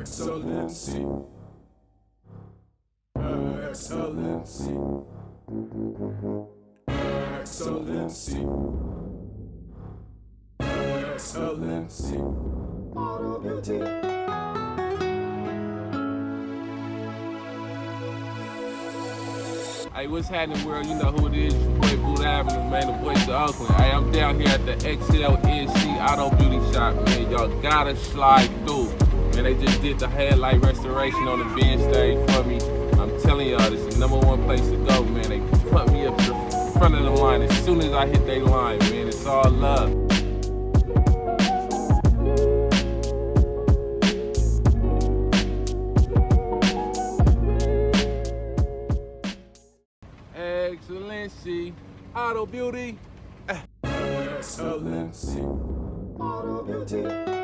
Excellency. Excellency. Excellency. Excellency. Auto beauty. Hey, what's happening, world? You know who it is. Your boy Boot Avenue, man. The voice of Oakland. Hey, I'm down here at the XLNC Auto Beauty Shop, man. Y'all gotta slide through. Man, they just did the Headlight Restoration on the bend stage for me. I'm telling y'all, this is the #1 place to go, man. They put me up to the front of the line as soon as I hit their line, man. It's all love. Excellency, Auto Beauty. Excellency. Auto beauty.